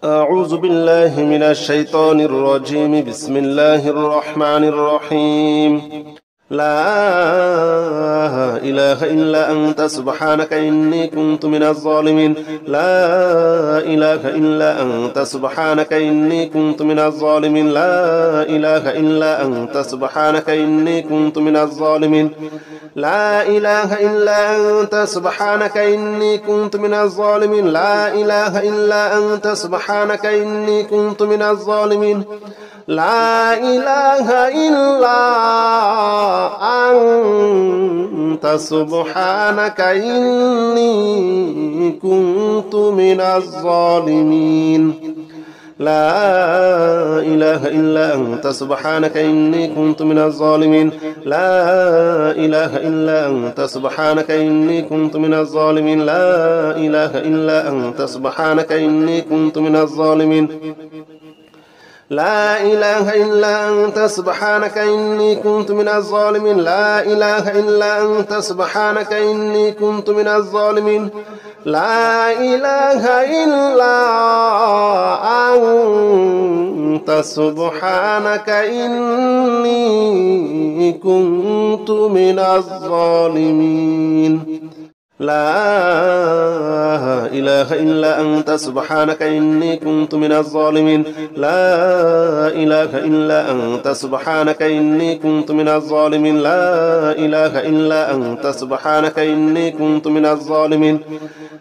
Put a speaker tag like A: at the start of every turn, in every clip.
A: أعوذ بالله من الشيطان الرجيم. بسم الله الرحمن الرحيم. لا إله إلا أنت سبحانك إني كنت من الظالمين. لا إله إلا أنت سبحانك إني كنت من الظالمين. لا إله إلا أنت سبحانك إني كنت من الظالمين. لا إله إلا أنت سبحانك إني كنت من الظالمين. لا إله إلا أنت سبحانك إني كنت من الظالمين. لا إله إلا أنت سبحانك إني كنت من الظالمين. لا إله إلا أنت سبحانك إني كنت من الظالمين. لا إله إلا أنت سبحانك إني كنت من الظالمين. لا إله إلا أنت سبحانك إني كنت من الظالمين. لا إله إلا أنت سبحانك إني كنت من الظالمين. لا إله إلا أنت سبحانك إني كنت من الظالمين. لا إله إلا أنت سبحانك إني كنت من الظالمين. لا إله إلا أنت سبحانك إني كنت من الظالمين. لا إله إلا أنت سبحانك إني كنت من الظالمين. لا إله إلا أنت سبحانك إني كنت من الظالمين.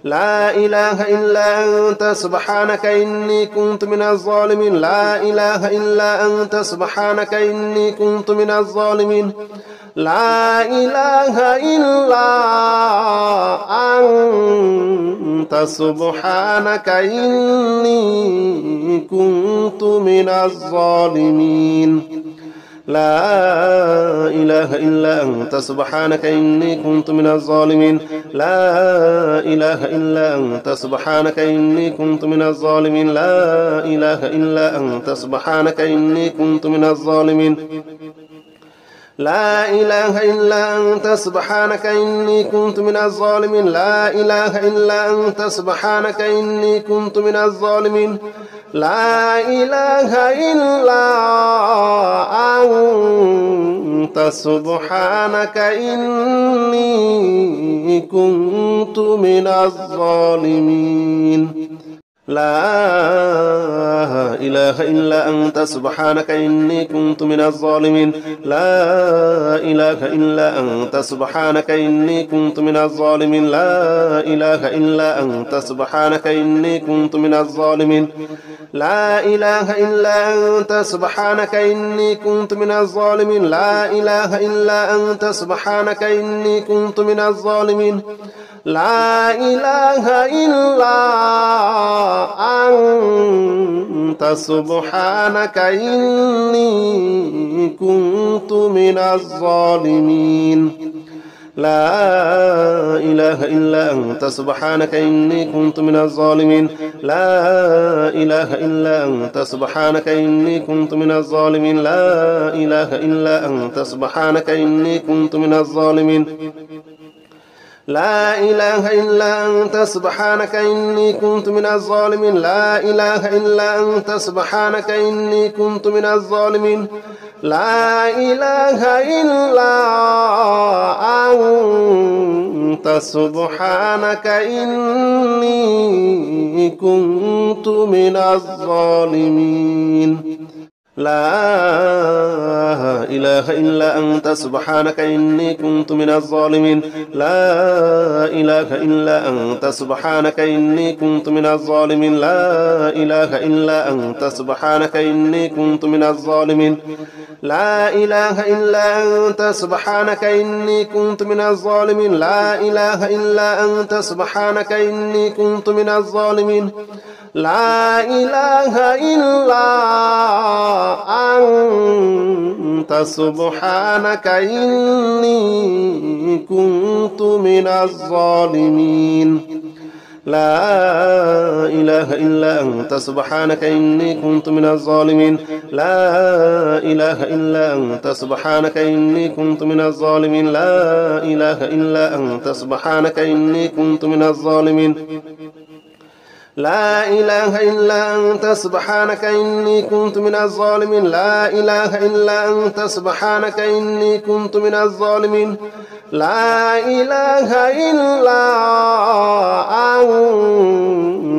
A: لا إله إلا أنت سبحانك إني كنت من الظالمين. لا إله إلا أنت سبحانك إني كنت من الظالمين. لا إله إلا أنت سبحانك إني كنت من الظالمين. لا إله إلا أنت سبحانك إني كنت من الظالمين. لا إله إلا أنت سبحانك إني كنت من الظالمين. لا إله إلا أنت سبحانك إني كنت من الظالمين. لا إله إلا أنت سبحانك إني كنت من الظالمين. لا إله إلا أنت سبحانك إني كنت من الظالمين. لا إله إلا أنت سبحانك إني كنت من الظالمين. لا إله إلا أنت سبحانك إني كنت من الظالمين. لا إله إلا أنت سبحانك إني كنت من الظالمين. لا إله إلا أنت سبحانك إني كنت من الظالمين. لا إله إلا أنت سبحانك إني كنت من الظالمين. لا إله إلا أنت سبحانك إني كنت من الظالمين. لا إله إلا أنت سبحانك إني كنت من الظالمين. لا إله إلا أنت سبحانك إني كنت من الظالمين. لا إله إلا أنت سبحانك إني كنت من الظالمين. لا إله إلا أنت سبحانك إني كنت من الظالمين. لا إله إلا أنت سبحانك إني كنت من الظالمين. لا إله إلا أنت سبحانك إني كنت من الظالمين. لا إله إلا أنت سبحانك إني كنت من الظالمين. لا إله إلا أنت سبحانك إني كنت من الظالمين. لا إله إلا أنت سبحانك إني كنت من الظالمين. لا إله إلا أنت سبحانك إني كنت من الظالمين. لا إله إلا أنت سبحانك إني كنت من الظالمين. لا إله إلا أنت سبحانك إني كنت من الظالمين. لا إله إلا أنت سبحانك إني كنت من الظالمين. لا إله إلا أنت سبحانك إني كنت من الظالمين. لا إله إلا أنت سبحانك إني كنت من الظالمين. لا إله إلا أنت سبحانك إني كنت من الظالمين. لا إله إلا أنت سبحانك إني كنت من الظالمين لا إله إلا أنت سبحانك إني كنت من الظالمين لا إله إلا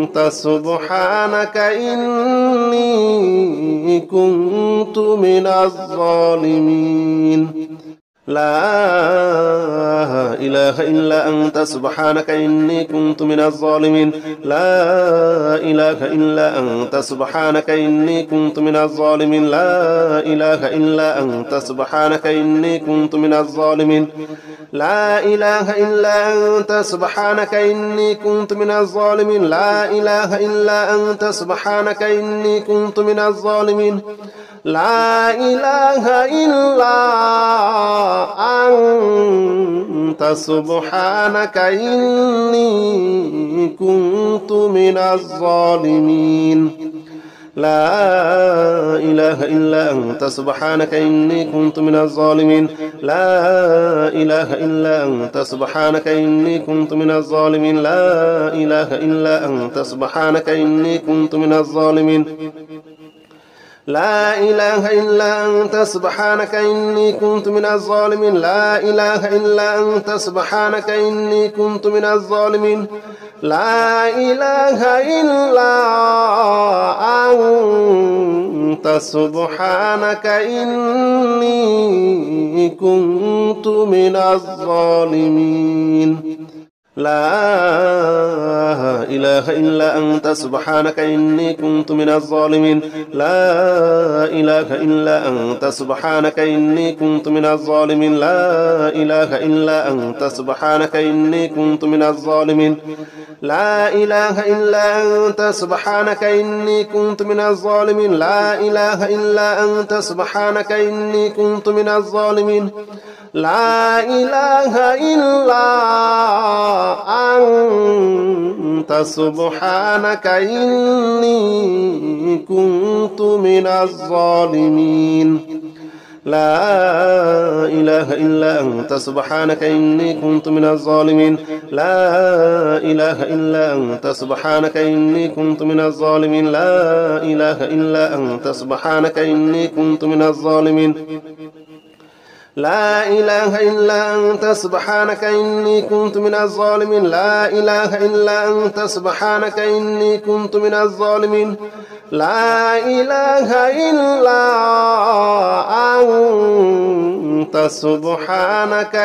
A: أنت سبحانك إني كنت من الظالمين لا إله إلا أنت سبحانك إني كنت من الظالمين لا إله إلا أنت سبحانك إني كنت من الظالمين لا إله إلا أنت سبحانك إني كنت من الظالمين لا إله إلا أنت سبحانك إني كنت من الظالمين لا إله إلا أنت سبحانك إني كنت من الظالمين لا إله إلا أنت سبحانك إني كنت من الظالمين لا إله إلا أنت سبحانك إني كنت من الظالمين لا إله إلا أنت سبحانك إني كنت من الظالمين لا إله إلا أنت سبحانك إني كنت من الظالمين لا إله إلا أنت سبحانك إني كنت من الظالمين لا إله إلا أنت سبحانك إني كنت من الظالمين لا إله إلا أنت سبحانك إني كنت من الظالمين لا إله إلا أنت سبحانك إني كنت من الظالمين لا إله إلا أنت سبحانك إني كنت من الظالمين لا إله إلا أنت سبحانك إني كنت من الظالمين لا إله إلا أنت سبحانك إني كنت من الظالمين لا إله إلا أنت سبحانك إني كنت من الظالمين لا إله إلا أنت سبحانك إني كنت من الظالمين لا إله إلا أنت سبحانك إني كنت من الظالمين لا إله إلا أنت سبحانك إني كنت من الظالمين لا إله إلا أنت سبحانك إني كنت من الظالمين لا إله إلا أنت سبحانك إني كنت من الظالمين لا إله إلا أنت سبحانك إني كنت من الظالمين لا إله إلا أنت سبحانك إني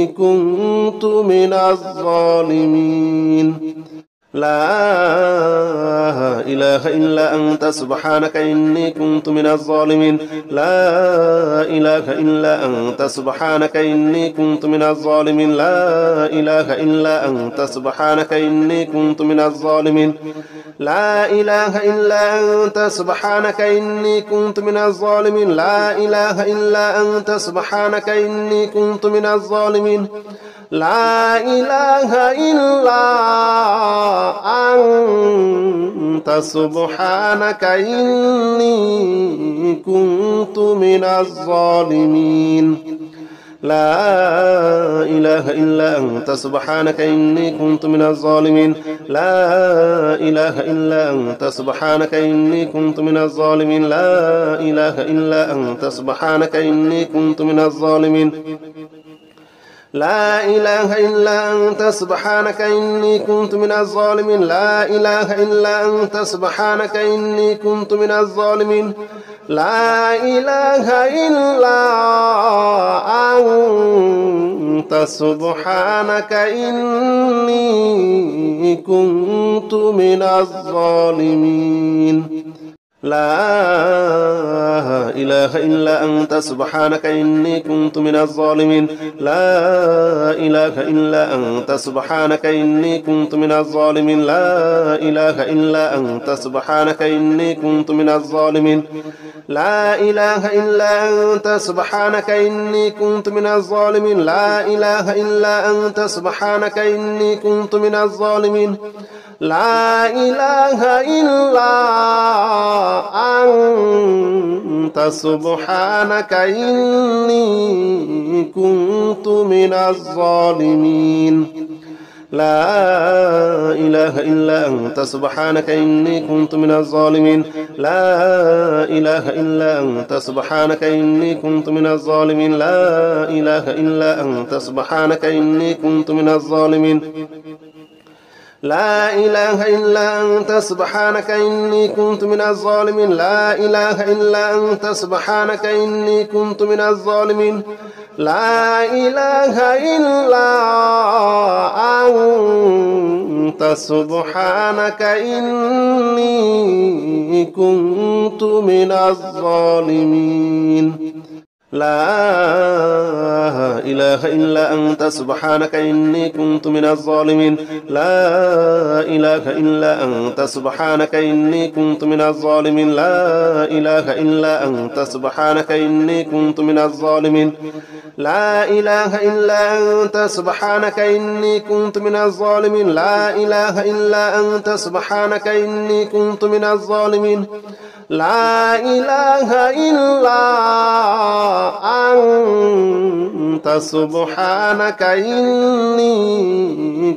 A: كنت من الظالمين لا إله إلا أنت سبحانك إني كنت من الظالمين لا إله إلا أنت سبحانك إني كنت من الظالمين لا إله إلا أنت سبحانك إني كنت من الظالمين لا إله إلا أنت سبحانك إني كنت من الظالمين لا إله إلا أنت سبحانك إني كنت من الظالمين لا إله إلا أنت سبحانك إني كنت من الظالمين لا إله إلا أنت سبحانك إني كنت من الظالمين لا إله إلا أنت سبحانك إني كنت من الظالمين لا إله إلا أنت سبحانك إني كنت من الظالمين لا إله إلا أنت سبحانك إني كنت من الظالمين لا إله إلا أنت سبحانك إني كنت من الظالمين لا إله إلا أنت سبحانك إني كنت من الظالمين لا إله إلا أنت سبحانك إني كنت من الظالمين لا إله إلا أنت سبحانك إني كنت من الظالمين لا إله إلا أنت سبحانك إني كنت من الظالمين لا إله إلا أنت سبحانك إني كنت من الظالمين لا إله إلا أنت سبحانك إني كنت من الظالمين لا إله إلا أنت سبحانك إني كنت من الظالمين لا إله إلا أنت سبحانك إني كنت من الظالمين لا إله إلا أنت سبحانك إني كنت من الظالمين لا إله إلا أنت سبحانك إني كنت من الظالمين لا إله إلا أنت سبحانك إني كنت من الظالمين لا إله إلا أنت سبحانك إني كنت من الظالمين لا إله إلا أنت سبحانك إني كنت من الظالمين لا إله إلا أنت سبحانك إني كنت من الظالمين لا إله إلا أنت سبحانك إني كنت من الظالمين لا إله إلا أنت سبحانك إني كنت من الظالمين لا إله إلا أنت سبحانك إني كنت من الظالمين لا إله إلا أنت سبحانك إني كنت من الظالمين لا إله إلا أنت سبحانك إني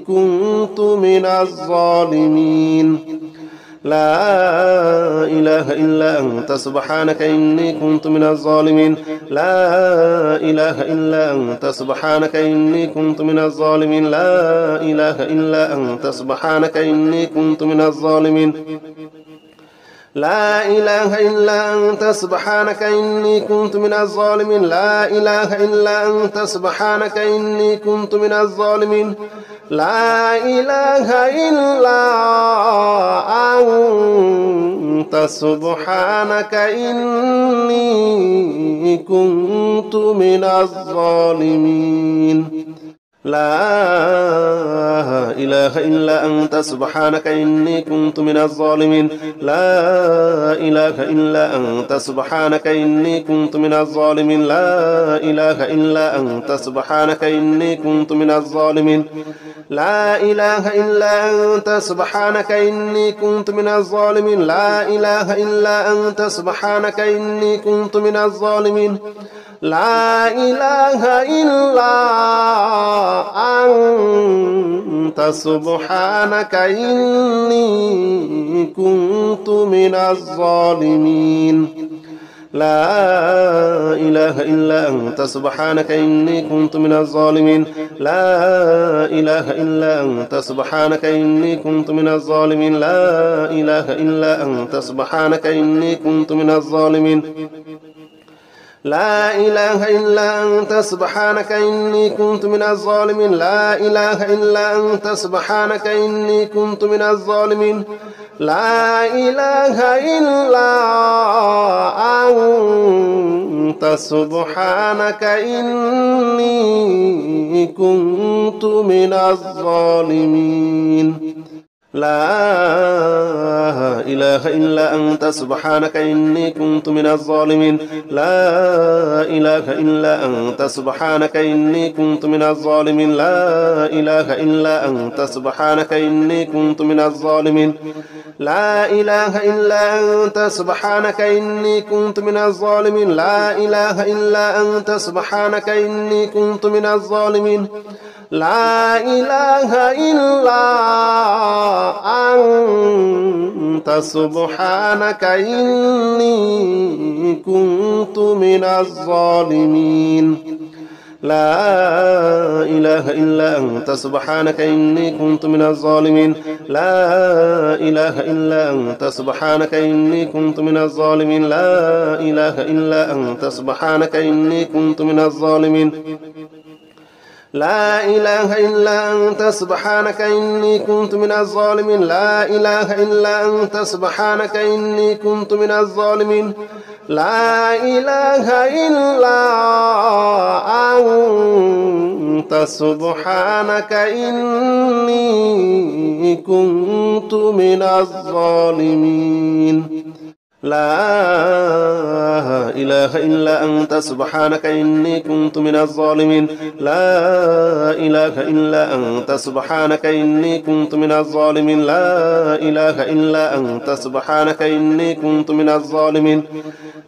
A: كنت من الظالمين لا إله إلا أنت سبحانك إني كنت من الظالمين لا إله إلا أنت سبحانك إني كنت من الظالمين لا إله إلا أنت سبحانك إني كنت من الظالمين لا إله إلا أنت سبحانك إني كنت من الظالمين لا إله إلا أنت سبحانك إني كنت من الظالمين لا إله إلا أنت سبحانك إني كنت من الظالمين لا إله إلا أنت سبحانك إني كنت من الظالمين لا إله إلا أنت سبحانك إني كنت من الظالمين لا إله إلا أنت سبحانك إني كنت من الظالمين لا إله إلا أنت سبحانك إني كنت من الظالمين لا إله إلا أنت سبحانك إني كنت من الظالمين لا إله إلا أنت سبحانك إني كنت من الظالمين لا إله إلا أنت سبحانك إني كنت من الظالمين لا إله إلا أنت سبحانك إني كنت من الظالمين لا إله إلا أنت سبحانك إني كنت من الظالمين لا إله إلا أنت سبحانك إني كنت من الظالمين لا إله إلا أنت سبحانك إني كنت من الظالمين لا إله إلا أنت سبحانك إني كنت من الظالمين لا إله إلا أنت سبحانك إني كنت من الظالمين لا إله إلا أنت سبحانك إني كنت من الظالمين لا إله إلا أنت سبحانك إني كنت من الظالمين لا إله إلا أنت سبحانك إني كنت من الظالمين لا إله إلا أنت سبحانك إني كنت من الظالمين لا إله إلا أنت سبحانك إني كنت من الظالمين لا إله إلا أنت سبحانك إني كنت من الظالمين لا إله إلا أنت سبحانك إني كنت من الظالمين لا إله إلا أنت سبحانك إني كنت من الظالمين لا إله إلا أنت سبحانك إني كنت من الظالمين لا إله إلا أنت سبحانك إني كنت من الظالمين لا إله إلا أنت سبحانك إني كنت من الظالمين لا إله إلا أنت سبحانك إني كنت من الظالمين لا إله إلا أنت سبحانك إني كنت من الظالمين لا إله إلا أنت سبحانك إني كنت من الظالمين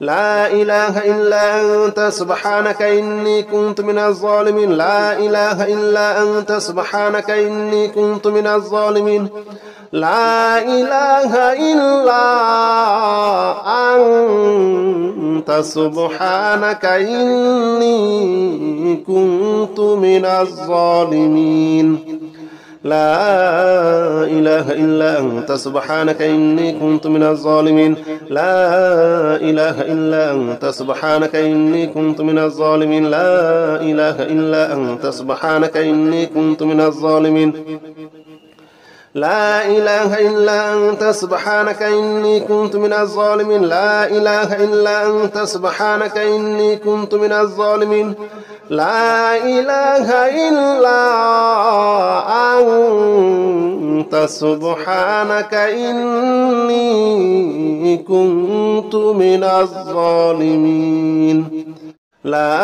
A: لا إله إلا أنت سبحانك إني كنت من الظالمين لا إله إلا أنت سبحانك إني كنت من الظالمين لا إله إلا أنت سبحانك إني كنت من الظالمين لا إله إلا أنت سبحانك إني كنت من الظالمين لا إله إلا أنت سبحانك إني كنت من الظالمين لا إله إلا أنت سبحانك إني كنت من الظالمين لا إله إلا أنت سبحانك إني كنت من الظالمين لا إله إلا أنت سبحانك إني كنت من الظالمين لا إله إلا أنت سبحانك إني كنت من الظالمين لا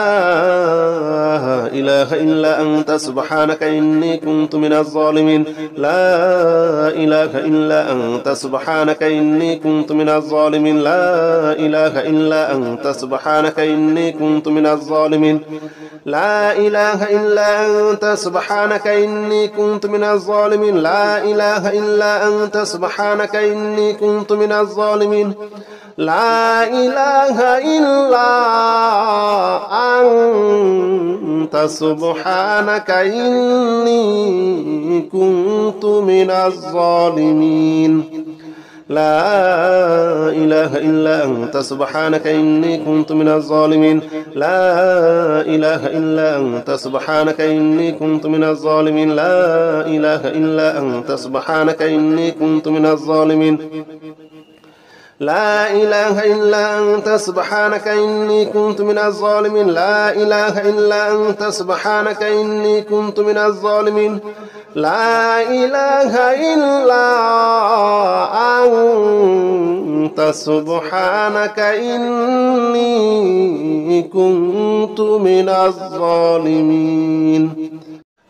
A: إله إلا أنت سبحانك إني كنت من الظالمين لا إله إلا أنت سبحانك إني كنت من الظالمين لا إله إلا أنت سبحانك إني كنت من الظالمين لا إله إلا أنت سبحانك إني كنت من الظالمين لا إله إلا أنت سبحانك إني كنت من الظالمين لا إله إلا أنت سبحانك إني كنت من الظالمين لا إله إلا أنت سبحانك إني كنت من الظالمين لا إله إلا أنت سبحانك إني كنت من الظالمين لا إله إلا أنت سبحانك إني كنت من الظالمين لا إله إلا أنت سبحانك إني كنت من الظالمين لا إله إلا أنت سبحانك إني كنت من الظالمين لا إله إلا أنت سبحانك إني كنت من الظالمين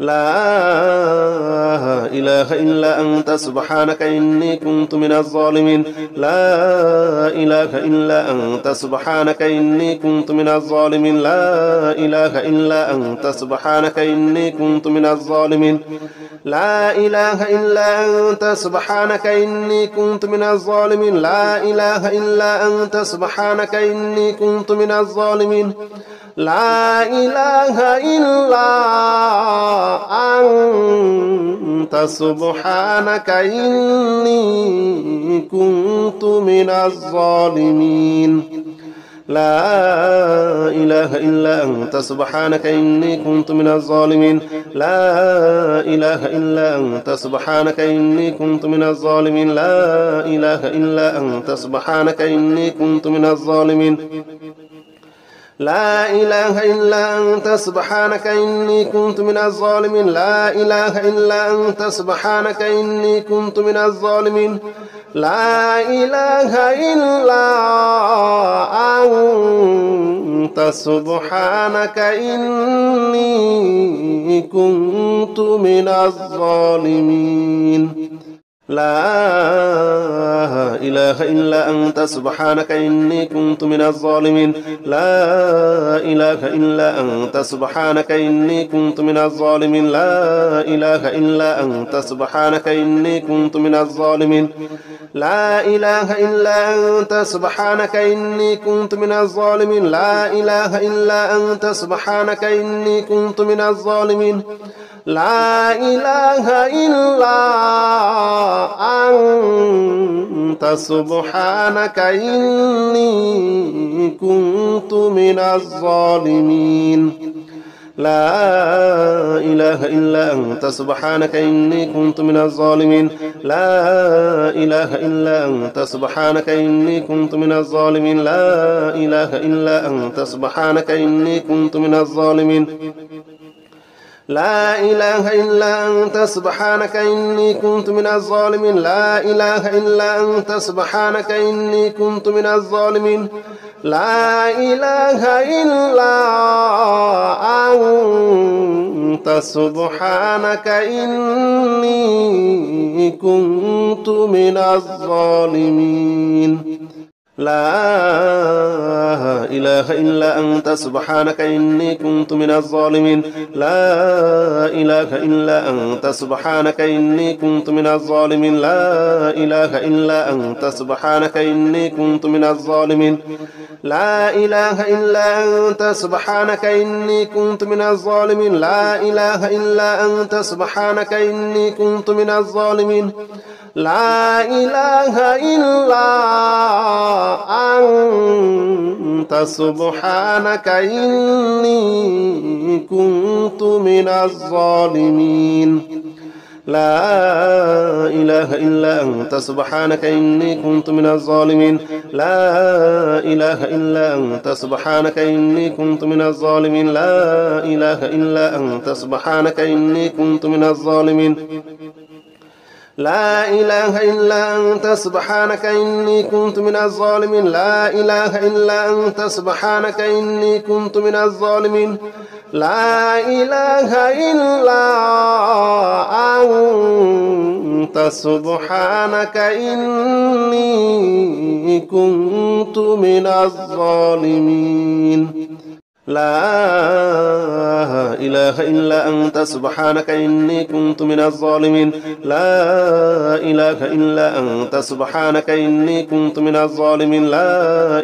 A: لا إله إلا أنت سبحانك إني كنت من الظالمين لا إله إلا أنت سبحانك إني كنت من الظالمين لا إله إلا أنت سبحانك إني كنت من الظالمين لا إله إلا أنت سبحانك إني كنت من الظالمين لا إله إلا أنت سبحانك إني كنت من الظالمين لا إله إلا أنت سبحانك إني كنت من الظالمين لا إله إلا أنت سبحانك إني كنت من الظالمين لا إله إلا أنت سبحانك إني كنت من الظالمين لا إله إلا أنت سبحانك إني كنت من الظالمين لا إله إلا أنت سبحانك إني كنت من الظالمين لا إله إلا أنت سبحانك إني كنت من الظالمين لا إله إلا أنت سبحانك إني كنت من الظالمين لا إله إلا أنت سبحانك إني كنت من الظالمين لا إله إلا أنت سبحانك إني كنت من الظالمين لا إله إلا أنت سبحانك إني كنت من الظالمين لا إله إلا أنت سبحانك إني كنت من الظالمين لا إله إلا أنت سبحانك إني كنت من الظالمين لا إله إلا أنت سبحانك إني كنت من الظالمين لا إله إلا أنت سبحانك إني كنت من الظالمين لا إله إلا أنت سبحانك إني كنت من الظالمين لا إله إلا أنت سبحانك إني كنت من الظالمين لا إله إلا أنت سبحانك إني كنت من الظالمين لا إله إلا أنت سبحانك إني كنت من الظالمين لا إله إلا أنت سبحانك إني كنت من الظالمين لا إله إلا أنت سبحانك إني كنت من الظالمين لا إله إلا أنت سبحانك إني كنت من الظالمين لا إله إلا أنت سبحانك إني كنت من الظالمين لا إله إلا أنت سبحانك إني كنت من الظالمين لا إله إلا أنت سبحانك إني كنت من الظالمين لا إله إلا أنت سبحانك إني كنت من الظالمين لا إله إلا أنت سبحانك إني كنت من الظالمين لا إله إلا أنت سبحانك إني كنت من الظالمين لا إله إلا أنت سبحانك إني كنت من الظالمين لا إله إلا أنت سبحانك إني كنت من الظالمين لا إله إلا أنت سبحانك إني كنت من الظالمين لا إله إلا أنت سبحانك إني كنت من الظالمين لا إله إلا أنت سبحانك إني كنت من الظالمين لا إله إلا أنت سبحانك إني كنت من الظالمين لا إله إلا أنت سبحانك إني كنت من الظالمين لا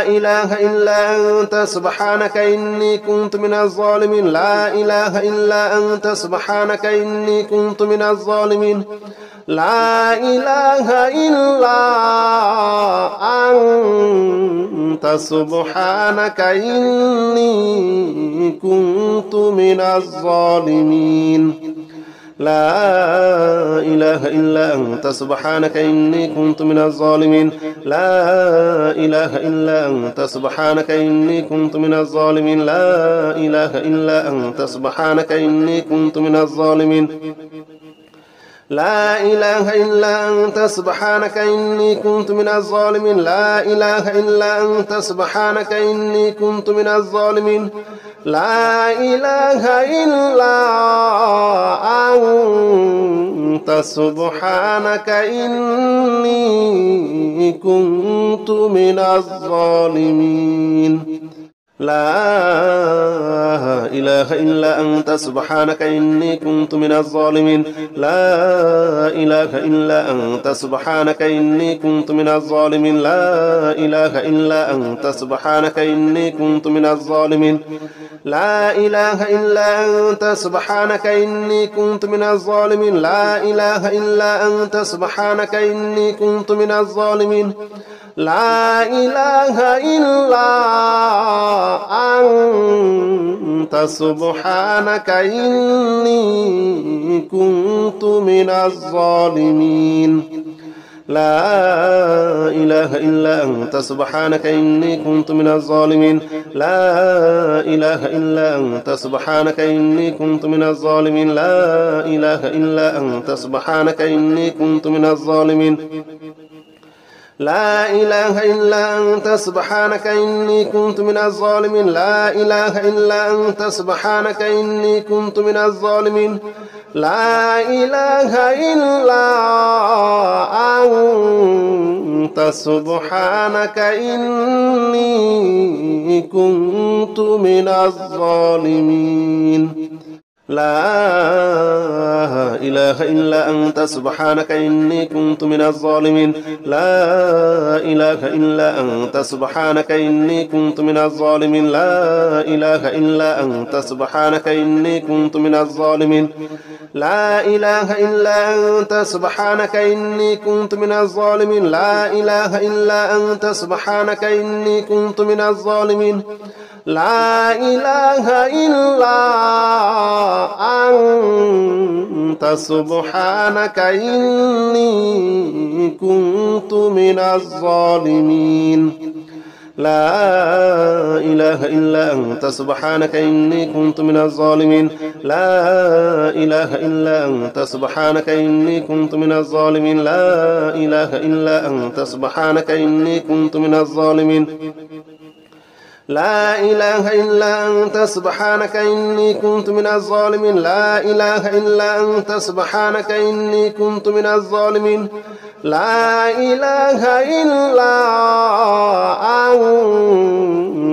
A: إله إلا أنت سبحانك إني كنت من الظالمين لا إله إلا أنت سبحانك إني كنت من الظالمين لا إله إلا أنت سبحانك إني كنت من الظالمين لا إله إلا أنت سبحانك إني كنت من الظالمين لا إله إلا أنت سبحانك إني كنت من الظالمين لا إله إلا أنت سبحانك إني كنت من الظالمين لا إله إلا أنت سبحانك إني كنت من الظالمين لا إله إلا أنت سبحانك إني كنت من الظالمين لا إله إلا أنت سبحانك إني كنت من الظالمين لا إله إلا أنت سبحانك إني كنت من الظالمين لا إله إلا أنت سبحانك إني كنت من الظالمين لا إله إلا أنت سبحانك إني كنت من الظالمين لا إله إلا أنت سبحانك إني كنت من الظالمين لا إله إلا أنت سبحانك إني كنت من الظالمين لا إله إلا أنت سبحانك إني كنت من الظالمين لا إله إلا أنت سبحانك إني كنت من الظالمين لا إله إلا أنت سبحانك إني كنت من الظالمين لا إله إلا أنت سبحانك إني كنت من الظالمين لا إله إلا أنت سبحانك إني كنت من الظالمين لا إله إلا أنت سبحانك إني كنت من الظالمين لا إله إلا أنت سبحانك إني كنت من الظالمين لا إله إلا أنت سبحانك إني كنت من الظالمين لا إله إلا أنت سبحانك إني كنت من الظالمين لا إله إلا أنت سبحانك إني كنت من الظالمين لا إله إلا أنت سبحانك إني كنت من الظالمين لا إله إلا أنت سبحانك إني كنت من الظالمين لا إله إلا أنت سبحانك إني كنت من الظالمين لا إله إلا أنت سبحانك إني كنت من الظالمين لا إله إلا أنت سبحانك إني كنت من الظالمين لا إله إلا أنت سبحانك إني كنت من الظالمين لا إله إلا أنت سبحانك إني كنت من الظالمين لا إله إلا أنت سبحانك إني كنت من الظالمين لا إله إلا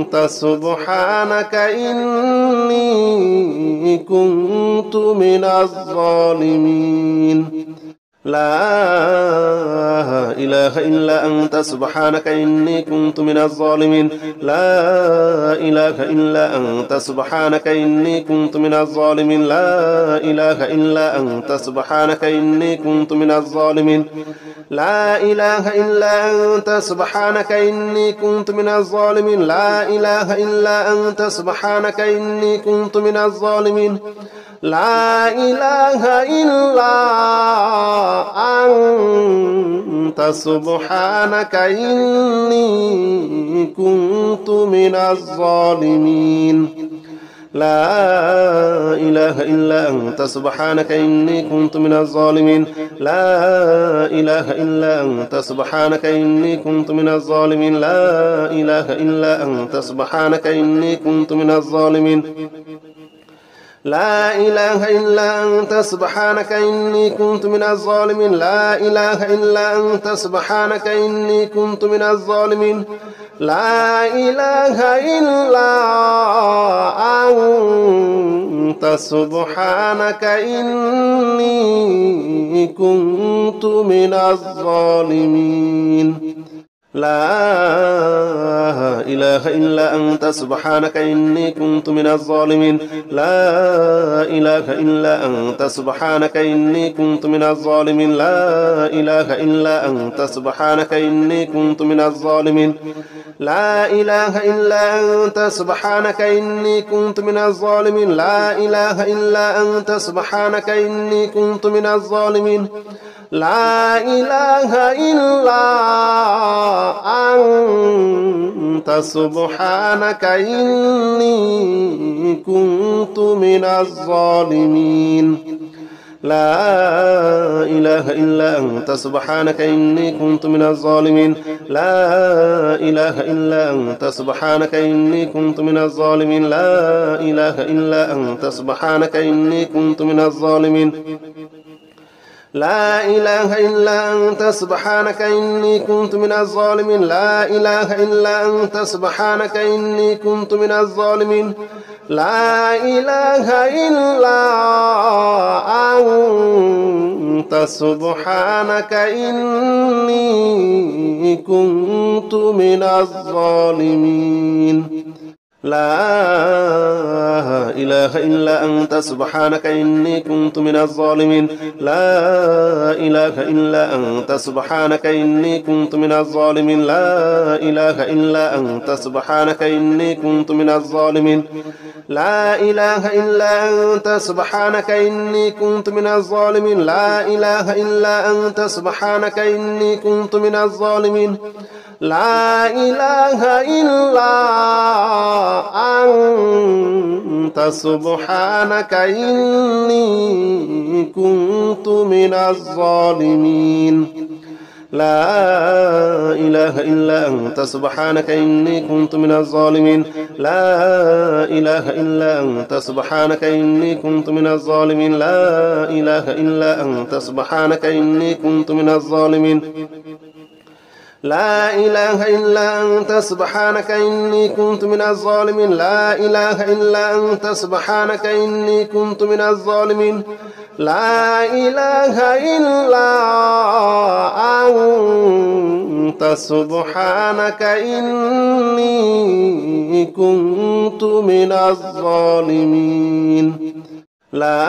A: أنت سبحانك إني كنت من الظالمين لا إله إلا أنت سبحانك إني كنت من الظالمين لا إله إلا أنت سبحانك إني كنت من الظالمين لا إله إلا أنت سبحانك إني كنت من الظالمين لا إله إلا أنت سبحانك إني كنت من الظالمين لا إله إلا أنت سبحانك إني كنت من الظالمين لا إله إلا أنت سبحانك إني كنت من الظالمين لا إله إلا أنت سبحانك إني كنت من الظالمين لا إله إلا أنت سبحانك إني كنت من الظالمين لا إله إلا أنت سبحانك إني كنت من الظالمين لا إله إلا أنت سبحانك إني كنت من الظالمين لا إله إلا أنت سبحانك إني كنت من الظالمين لا إله إلا أنت سبحانك إني كنت من الظالمين لا إله إلا أنت سبحانك إني كنت من الظالمين لا إله إلا أنت سبحانك إني كنت من الظالمين لا إله إلا أنت سبحانك إني كنت من الظالمين لا إله إلا أنت سبحانك إني كنت من الظالمين لا إله إلا أنت سبحانك إني كنت من الظالمين لا إله إلا أنت سبحانك إني كنت من الظالمين لا إله إلا أنت سبحانك إني كنت من الظالمين لا إله إلا أنت سبحانك إني كنت من الظالمين لا إله إلا أنت سبحانك إني كنت من الظالمين لا إله إلا أنت سبحانك إني كنت من الظالمين لا إله إلا أنت سبحانك إني كنت من الظالمين لا إله إلا أنت سبحانك إني كنت من الظالمين لا إله إلا أنت سبحانك إني كنت من الظالمين لا إله إلا أنت سبحانك إني كنت من الظالمين لا إله إلا أنت سبحانك إني كنت من الظالمين لا إله إلا أنت سبحانك إني كنت من الظالمين لا إله إلا أنت سبحانك إني كنت من الظالمين لا إله إلا أنت سبحانك إني كنت من الظالمين لا إله إلا أنت سبحانك إني كنت من الظالمين لا إله إلا أنت سبحانك إني كنت من الظالمين لا إله إلا أنت سبحانك إني كنت من الظالمين لا إله إلا أنت سبحانك إني كنت من الظالمين لا إله إلا أنت سبحانك إني كنت من الظالمين لا إله إلا أنت سبحانك إني كنت من الظالمين لا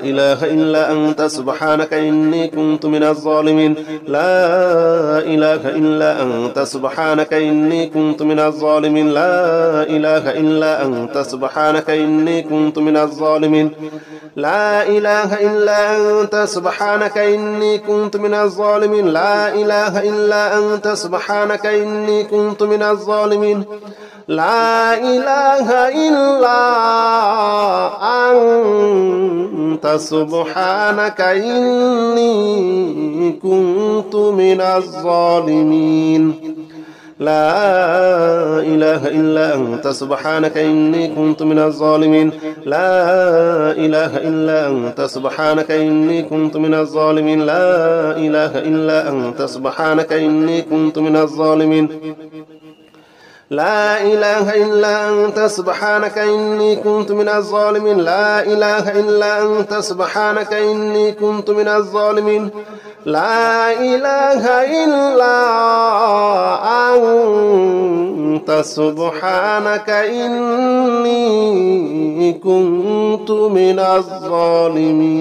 A: إله إلا أنت سبحانك إني كنت من الظالمين لا إله إلا أنت سبحانك إني كنت من الظالمين لا إله إلا أنت سبحانك إني كنت من الظالمين لا إله إلا أنت سبحانك إني كنت من الظالمين لا إله إلا أنت سبحانك إني كنت من الظالمين لا إله إلا أنت سبحانك إني كنت من الظالمين لا إله إلا أنت سبحانك إني كنت من الظالمين لا إله إلا أنت سبحانك إني كنت من الظالمين لا إله إلا أنت سبحانك إني كنت من الظالمين لا إله إلا أنت سبحانك إني كنت من الظالمين لا إله إلا أنت سبحانك إني كنت من الظالمين لا إله إلا أنت سبحانك إني كنت من الظالمين